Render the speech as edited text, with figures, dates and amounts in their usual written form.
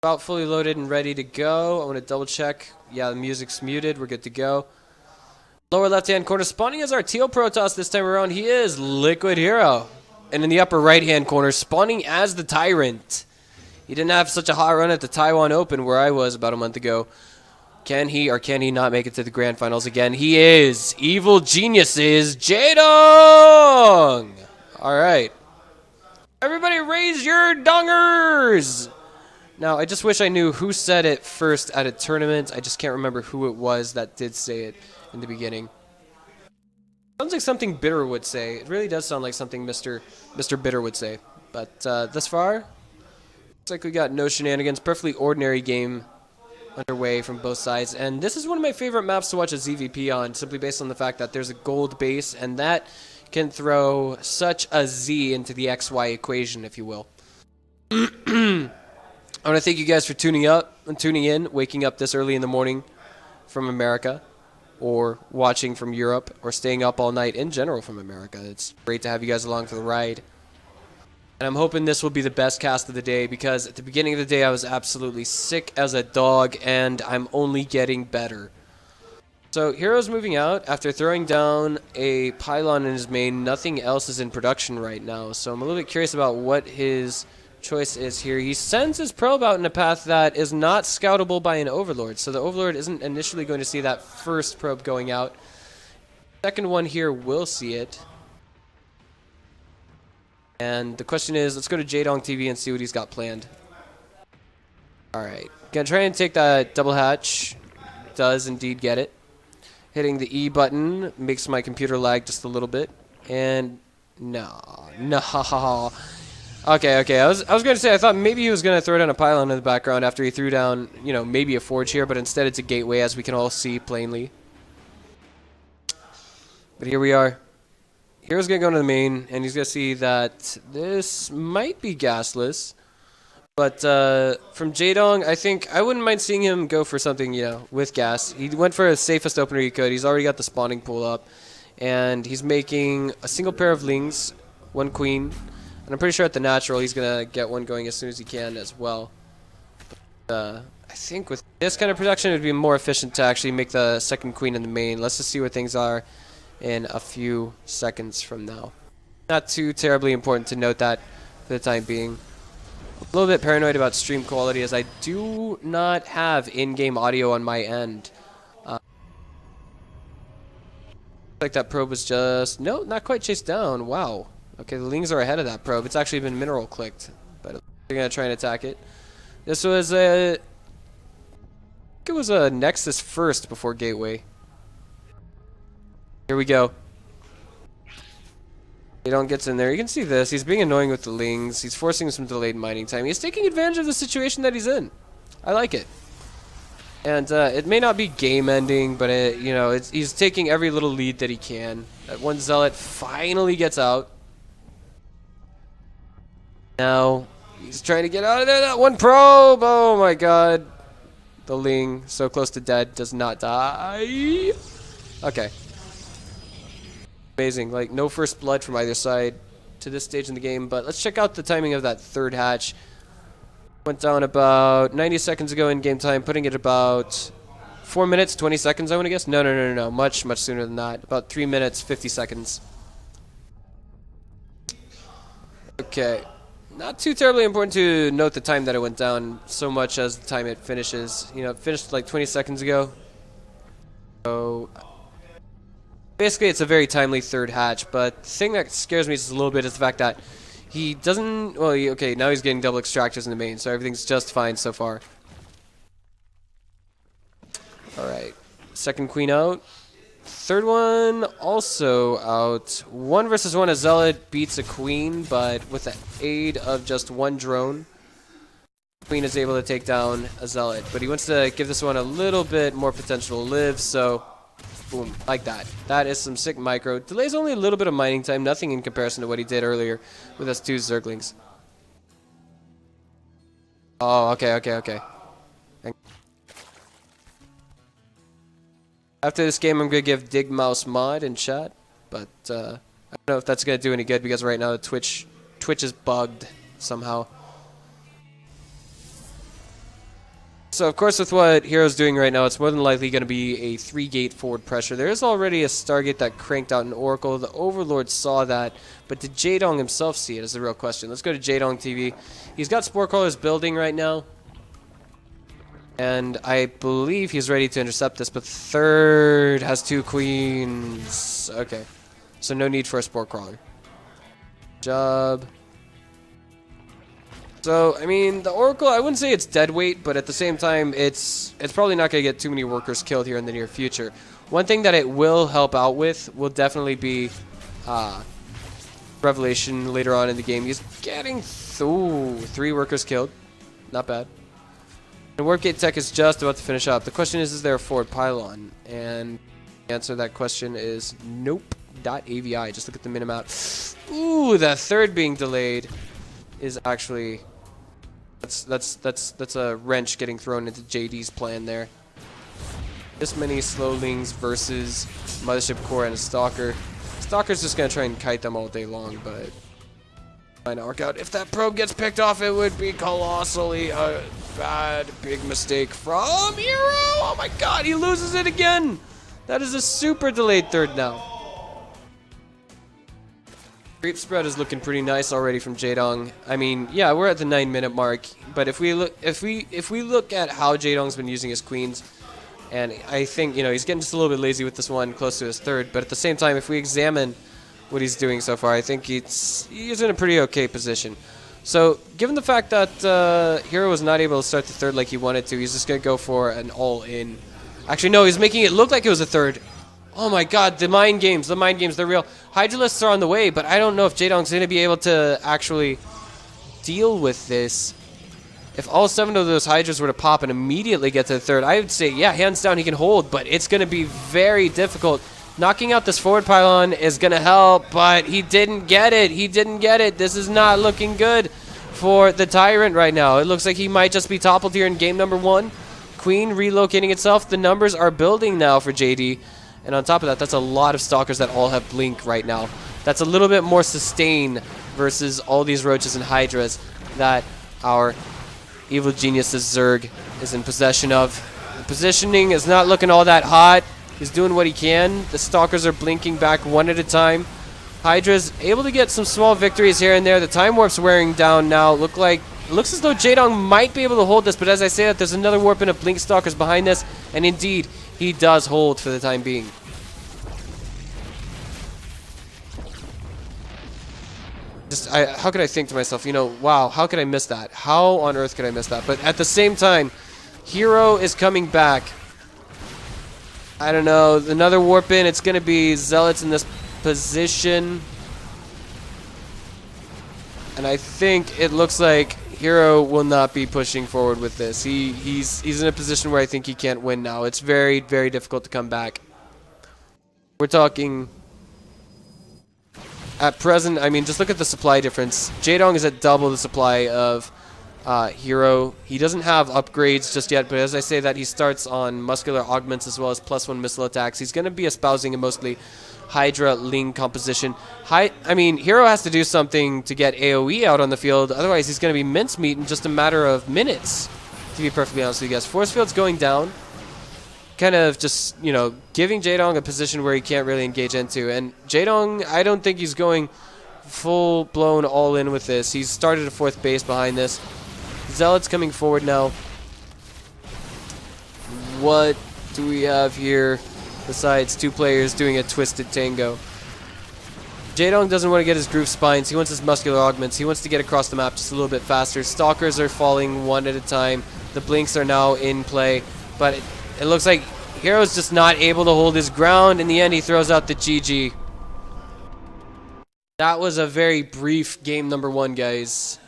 About fully loaded and ready to go. I want to double check. Yeah, the music's muted. We're good to go. Lower left-hand corner, spawning as our Teal Protoss this time around. He is LiquidHerO. And in the upper right-hand corner, spawning as the Tyrant. He didn't have such a hot run at the Taiwan Open where I was about a month ago. Can he or can he not make it to the Grand Finals again? He is. Evil Geniuses, Jaedong! All right. Everybody raise your dongers! Now, I just wish I knew who said it first at a tournament. I just can't remember who it was that did say it in the beginning. Sounds like something Bitter would say. It really does sound like something Mr. Bitter would say. But thus far, looks like we got no shenanigans. Perfectly ordinary game underway from both sides. And this is one of my favorite maps to watch a ZVP on, simply based on the fact that there's a gold base, and that can throw such a Z into the XY equation, if you will. I want to thank you guys for tuning in, waking up this early in the morning from America, or watching from Europe, or staying up all night in general from America. It's great to have you guys along for the ride. And I'm hoping this will be the best cast of the day, because at the beginning of the day I was absolutely sick as a dog, and I'm only getting better. So HerO's moving out after throwing down a pylon in his main. Nothing else is in production right now, so I'm a little bit curious about what his choice is here. He sends his probe out in a path that is not scoutable by an Overlord, so the Overlord isn't initially going to see that first probe going out. Second one here will see it. And the question is, let's go to Jaedong TV and see what he's got planned. Alright, gonna try and take that double hatch. Does indeed get it. Hitting the E button makes my computer lag just a little bit. And no. Okay. I was going to say, I thought maybe he was going to throw down a pylon in the background after he threw down, you know, maybe a forge here, but instead it's a gateway, as we can all see plainly. But here we are. HerO's going to go into the main, and he's going to see that this might be gasless. But from Jaedong, I think I wouldn't mind seeing him go for something, you know, with gas. He went for the safest opener he could. He's already got the spawning pool up. And he's making a single pair of lings, one queen. And I'm pretty sure at the natural he's going to get one going as soon as he can as well. But, I think with this kind of production it would be more efficient to actually make the second queen in the main. Let's just see where things are in a few seconds from now. Not too terribly important to note that for the time being. A little bit paranoid about stream quality, as I do not have in-game audio on my end. Like that probe was just... No, not quite chased down. Wow. Okay, the lings are ahead of that probe. It's actually been mineral clicked, but they're going to try and attack it. This was a... I think it was a Nexus first before Gateway. Here we go. Jaedong gets in there. You can see this. He's being annoying with the lings. He's forcing some delayed mining time. He's taking advantage of the situation that he's in. I like it. And it may not be game-ending, but you know, he's taking every little lead that he can. That one Zealot finally gets out. Now, he's trying to get out of there. That one probe! Oh my god. The Ling, so close to dead, does not die. Okay. Amazing. Like, no first blood from either side to this stage in the game. But let's check out the timing of that third hatch. Went down about 90 seconds ago in game time, putting it about 4 minutes, 20 seconds, I want to guess. No. Much sooner than that. About 3 minutes, 50 seconds. Okay. Not too terribly important to note the time that it went down so much as the time it finishes. You know, it finished like 20 seconds ago. So basically it's a very timely third hatch, but the thing that scares me just a little bit is the fact that he doesn't... Well, okay, now he's getting double extractors in the main, so everything's just fine so far. Alright. Second queen out. Third one also out. 1 versus 1, a Zealot beats a queen, but with the aid of just one drone, queen is able to take down a Zealot. But he wants to give this one a little bit more potential to live, so boom, like that. That is some sick micro. Delays only a little bit of mining time, nothing in comparison to what he did earlier with us two Zerglings. Oh, okay. After this game, I'm going to give Dig Mouse mod in chat, but I don't know if that's going to do any good because right now Twitch is bugged somehow. So, of course, with what HerO's doing right now, it's more than likely going to be a 3-gate forward pressure. There is already a Stargate that cranked out an Oracle. The Overlord saw that, but did Jaedong himself see it is the real question. Let's go to Jaedong TV. He's got Spore Crawlers building right now, and I believe he's ready to intercept this, but third has 2 queens. Okay, so no need for a Spore Crawler. Job. So, I mean, the Oracle, I wouldn't say it's dead weight, but at the same time, it's probably not going to get too many workers killed here in the near future. One thing that it will help out with will definitely be Revelation later on in the game. He's getting 3 workers killed. Not bad. And Warp Gate Tech is just about to finish up. The question is there a forward pylon? And the answer to that question is nope. .avi. Just look at the minimap. Ooh, the third being delayed is actually... That's a wrench getting thrown into JD's plan there. This many slowlings versus Mothership Core and a Stalker. Stalker's just gonna try and kite them all day long, but might not work out. If that probe gets picked off, it would be colossally a bad, big mistake from HerO. Oh my god, he loses it again! That is a super delayed third now. Creep spread is looking pretty nice already from Jaedong. I mean, yeah, we're at the 9-minute mark, but if we look at how Jaedong's been using his queens, and I think, you know, he's getting just a little bit lazy with this one close to his third, but at the same time, if we examine what he's doing so far, I think he's in a pretty okay position. So, given the fact that HerO was not able to start the third like he wanted to, he's just going to go for an all-in. Actually, no, he's making it look like it was a third. Oh my god, the mind games, they're real. Hydralisks are on the way, but I don't know if Jaedong's going to be able to actually deal with this. If all 7 of those Hydras were to pop and immediately get to the third, I would say, yeah, hands down he can hold, but it's going to be very difficult. Knocking out this forward pylon is going to help, but he didn't get it. He didn't get it. This is not looking good for the Tyrant right now. It looks like he might just be toppled here in game number 1. Queen relocating itself. The numbers are building now for JD. And on top of that, that's a lot of Stalkers that all have Blink right now. That's a little bit more sustain versus all these Roaches and Hydras that our Evil Genius's Zerg is in possession of. The positioning is not looking all that hot. He's doing what he can. The Stalkers are blinking back one at a time. Hydra's able to get some small victories here and there. The Time Warp's wearing down now. Looks as though Jaedong might be able to hold this, but as I say that, there's another Warp and a Blink Stalkers behind this, and indeed, he does hold for the time being. How could I think to myself, you know, wow, how could I miss that? How on earth could I miss that? But at the same time, HerO is coming back. I don't know, another warp in. It's going to be Zealots in this position. And I think it looks like HerO will not be pushing forward with this. He's in a position where I think he can't win now. It's very, very difficult to come back. We're talking... At present, I mean, just look at the supply difference. Jaedong is at double the supply of HerO. He doesn't have upgrades just yet, but as I say that, he starts on muscular augments as well as +1 missile attacks. He's going to be espousing a mostly Hydra Ling composition. I mean, HerO has to do something to get AoE out on the field, otherwise he's going to be mincemeat in just a matter of minutes, to be perfectly honest with you guys. Force field's going down. Kind of just, you know, giving Jaedong a position where he can't really engage into. And Jaedong, I don't think he's going full-blown all-in with this. He's started a 4th base behind this. Zealots coming forward now. What do we have here besides 2 players doing a twisted tango? Jaedong doesn't want to get his groove spines. He wants his muscular augments. He wants to get across the map just a little bit faster. Stalkers are falling one at a time. The blinks are now in play. But it looks like HerO's just not able to hold his ground. In the end, he throws out the GG. That was a very brief game number 1, guys.